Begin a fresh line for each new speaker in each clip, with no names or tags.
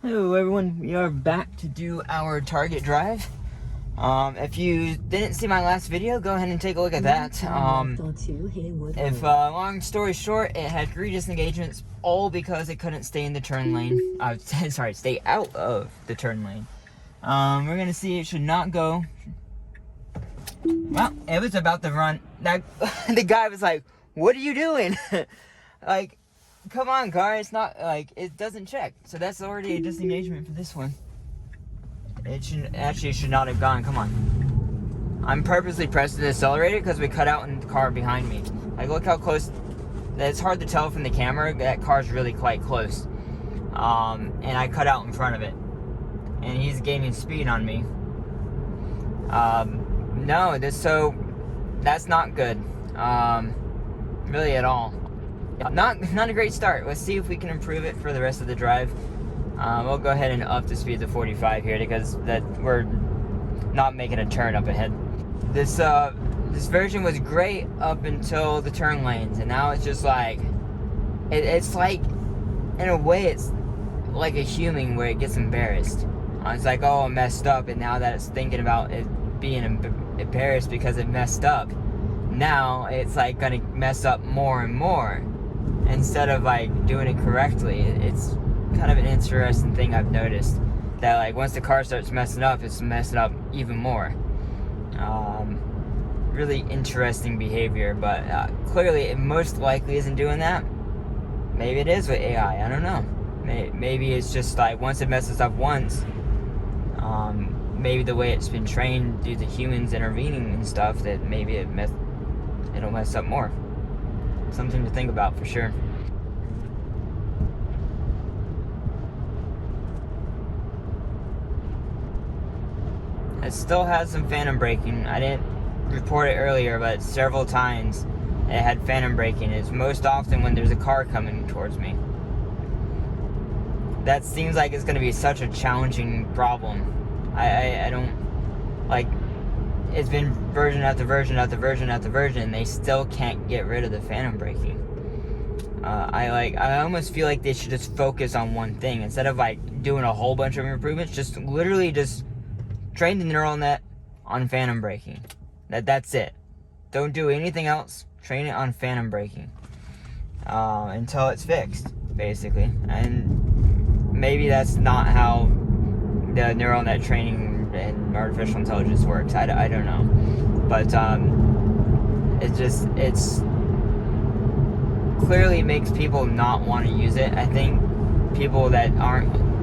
Hello everyone, we are back to do our target drive. If you didn't see my last video, go ahead and take a look at that. If long story short, it had 3 disengagements, all because it couldn't stay in the turn lane. Sorry, stay out of the turn lane. We're gonna see it should not go. Well, it was about to run. Now, the guy was like, "What are you doing?" Like, come on, car. It's not like it doesn't check. So that's already a disengagement for this one. It should not have gone. Come on. I'm purposely pressing the accelerator because we cut out in the car behind me. Like, look how close. It's hard to tell from the camera. That car's really quite close. And I cut out in front of it. And he's gaining speed on me. No, so that's not good. Really at all. Not a great start. Let's see if we can improve it for the rest of the drive. We'll go ahead and up the speed to 45 here because we're not making a turn up ahead. This version was great up until the turn lanes, and now it's just like it's like, in a way, it's like a human where it gets embarrassed. It's like, oh, I messed up, and now that it's thinking about it being embarrassed because it messed up, now it's like gonna mess up more and more instead of like doing it correctly. It's kind of an interesting thing I've noticed, that like once the car starts messing up, it's messing up even more. Really interesting behavior, but clearly it most likely isn't doing that. Maybe it is with AI, I don't know. Maybe it's just like once it messes up once, maybe the way it's been trained due to humans intervening and stuff, that maybe it'll mess up more. Something to think about for sure. It still has some phantom braking. I didn't report it earlier, but several times it had phantom braking. It's most often when there's a car coming towards me. That seems like it's going to be such a challenging problem. I don't like. It's been version after version after version after version, and they still can't get rid of the phantom braking. I almost feel like they should just focus on one thing instead of like doing a whole bunch of improvements. Just literally just train the neural net on phantom braking. That's it. Don't do anything else. Train it on phantom braking until it's fixed, basically. And maybe that's not how the neural net training and artificial intelligence works. I don't know, but it's clearly makes people not want to use it. I think people that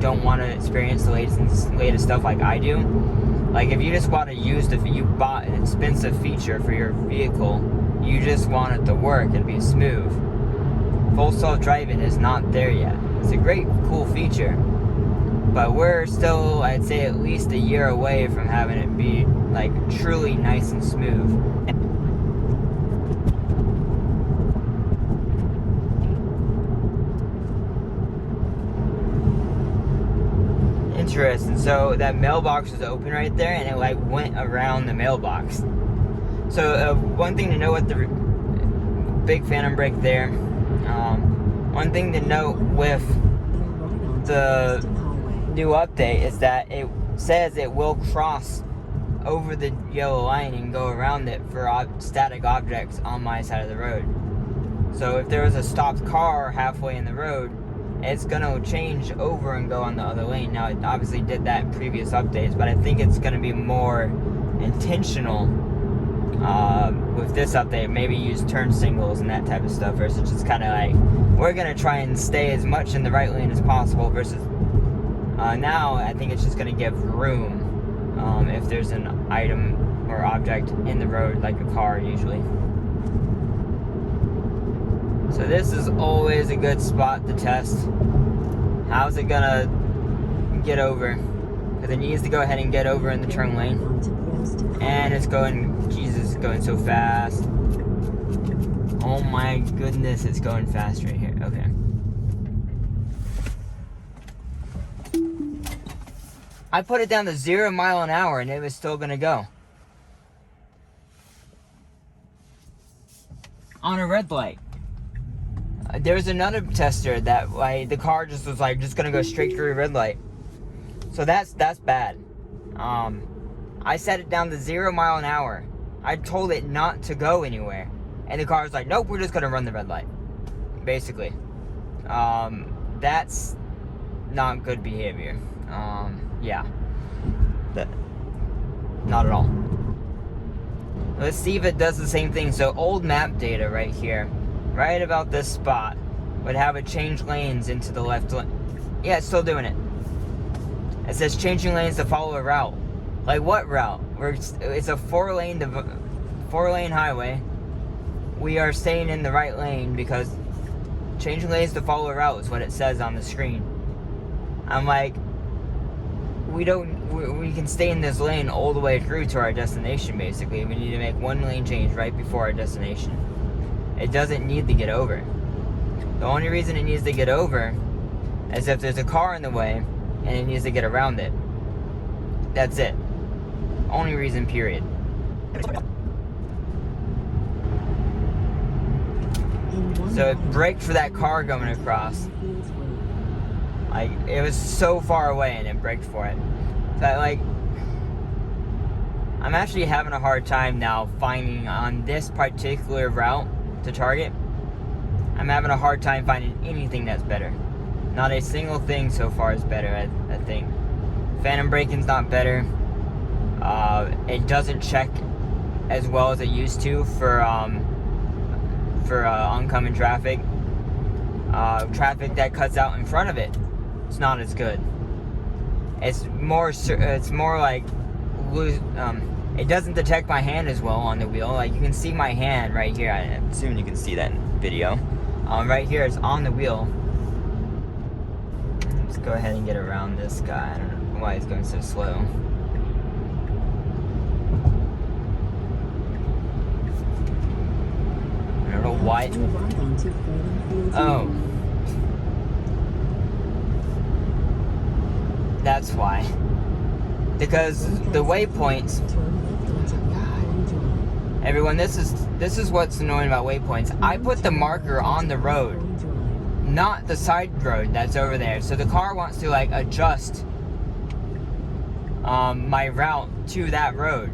don't want to experience the latest stuff like I do. Like, if you just want to use you bought an expensive feature for your vehicle, you just want it to work and be smooth. Full self-driving is not there yet. It's a great, cool feature, but we're still, I'd say, at least a year away from having it be like truly nice and smooth. Interesting. So that mailbox was open right there, and it like went around the mailbox. So one thing to know with the big phantom brake there. One thing to note with the new update is that it says it will cross over the yellow line and go around it for static objects on my side of the road. So if there was a stopped car halfway in the road, it's gonna change over and go on the other lane. Now, it obviously did that in previous updates, but I think it's gonna be more intentional with this update. Maybe use turn signals and that type of stuff versus just kind of like, we're gonna try and stay as much in the right lane as possible versus now I think it's just gonna give room if there's an item or object in the road, like a car usually. So this is always a good spot to test. How's it gonna get over? Because it needs to go ahead and get over in the turn lane. And it's going, Jesus, it's going so fast. Oh my goodness, it's going fast right here. Okay. I put it down to 0 mile an hour and it was still gonna go. On a red light. There was another tester that like the car just was like just gonna go straight through a red light. So that's bad. I set it down to 0 mile an hour. I told it not to go anywhere. And the car's like, nope, we're just gonna run the red light. Basically. That's not good behavior. Yeah. Not at all. Let's see if it does the same thing. So old map data right here, right about this spot, would have it change lanes into the left lane. Yeah, it's still doing it. It says changing lanes to follow a route. Like what route? It's a 4-lane highway. We are staying in the right lane because changing lanes to follow a route is what it says on the screen. I'm like, we can stay in this lane all the way through to our destination, basically. We need to make 1 lane change right before our destination. It doesn't need to get over. The only reason it needs to get over is if there's a car in the way and it needs to get around it. That's it. Only reason, period. So it braked for that car going across. Like, it was so far away and it braked for it. So I'm actually having a hard time now finding on this particular route to target. I'm having a hard time finding anything that's better. Not a single thing so far is better, I think. Phantom braking's not better. It doesn't check as well as it used to for oncoming traffic. Traffic that cuts out in front of it, it's not as good. It's more like it doesn't detect my hand as well on the wheel. Like, you can see my hand right here. I'm assuming you can see that in video. Right here, it's on the wheel. Let's go ahead and get around this guy. I don't know why he's going so slow. I don't know why. Oh. That's why. Because the waypoints. Everyone, this is what's annoying about waypoints. I put the marker on the road, not the side road that's over there. So the car wants to like adjust my route to that road.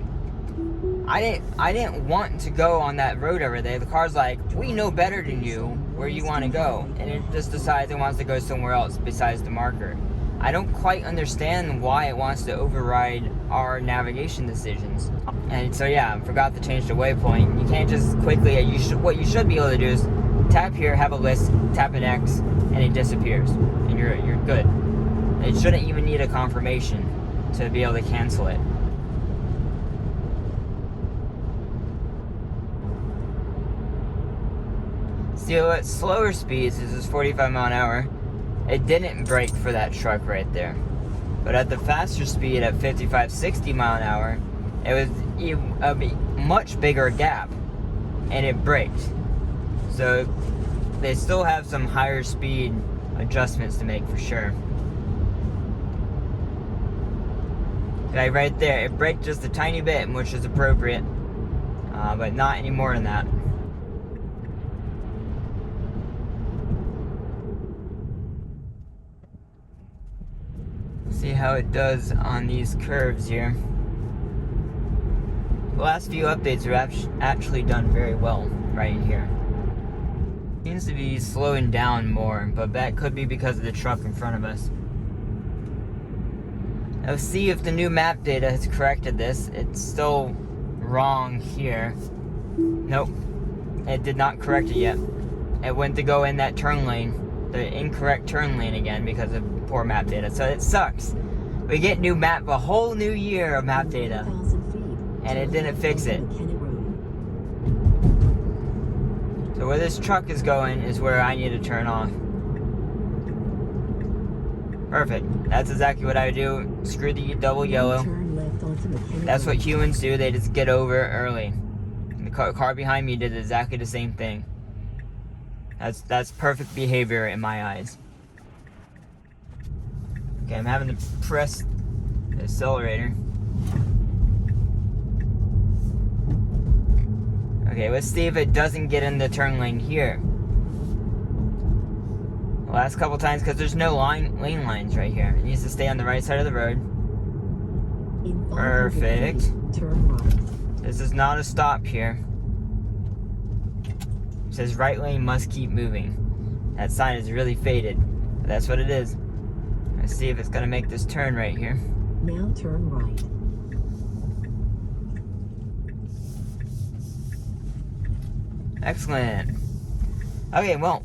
I didn't want to go on that road over there. The car's like, we know better than you where you want to go, and it just decides it wants to go somewhere else besides the marker. I don't quite understand why it wants to override our navigation decisions. And so yeah, I forgot to change the waypoint. You can't just quickly, what you should be able to do is tap here, have a list, tap an X, and it disappears. And you're good. It shouldn't even need a confirmation to be able to cancel it. So at slower speeds, this is 45 mile an hour, it didn't brake for that truck right there. But at the faster speed, at 55, 60 mile an hour, it was a much bigger gap, and it braked. So they still have some higher speed adjustments to make for sure. Okay, right there, it braked just a tiny bit, which is appropriate, but not any more than that. See how it does on these curves here. The last few updates have actually done very well right here. Seems to be slowing down more, but that could be because of the truck in front of us. Let's see if the new map data has corrected this. It's still wrong here. Nope, it did not correct it yet. It went to go in that turn lane, the incorrect turn lane again because of poor map data. So it sucks. We get a whole new year of map data, and it didn't fix it. So where this truck is going is where I need to turn off. Perfect. That's exactly what I do. Screw the double yellow. That's what humans do. They just get over early. The car behind me did exactly the same thing. That's perfect behavior in my eyes. Okay, I'm having to press the accelerator. Okay, let's see if it doesn't get in the turn lane here. the last couple times because there's no lane lines right here. It needs to stay on the right side of the road.
In 500
Perfect.
feet, turn right.
This is not a stop here. It says right lane must keep moving. That sign is really faded. But that's what it is. Let's see if it's gonna make this turn right here.
Now turn right.
Excellent. Okay, well,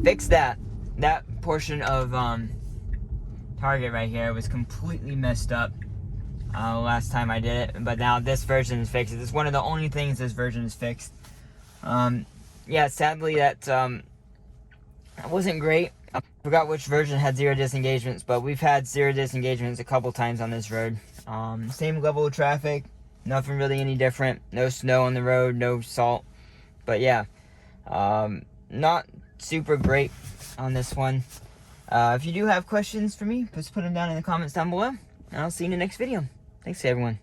fix that. That portion of target right here was completely messed up last time I did it, but now this version is fixed. It's one of the only things this version is fixed. Yeah, sadly that wasn't great. I forgot which version had 0 disengagements, but we've had 0 disengagements a couple times on this road. Same level of traffic, nothing really any different. No snow on the road, no salt. But yeah, not super great on this one. If you do have questions for me, just put them down in the comments down below. And I'll see you in the next video. Thanks everyone.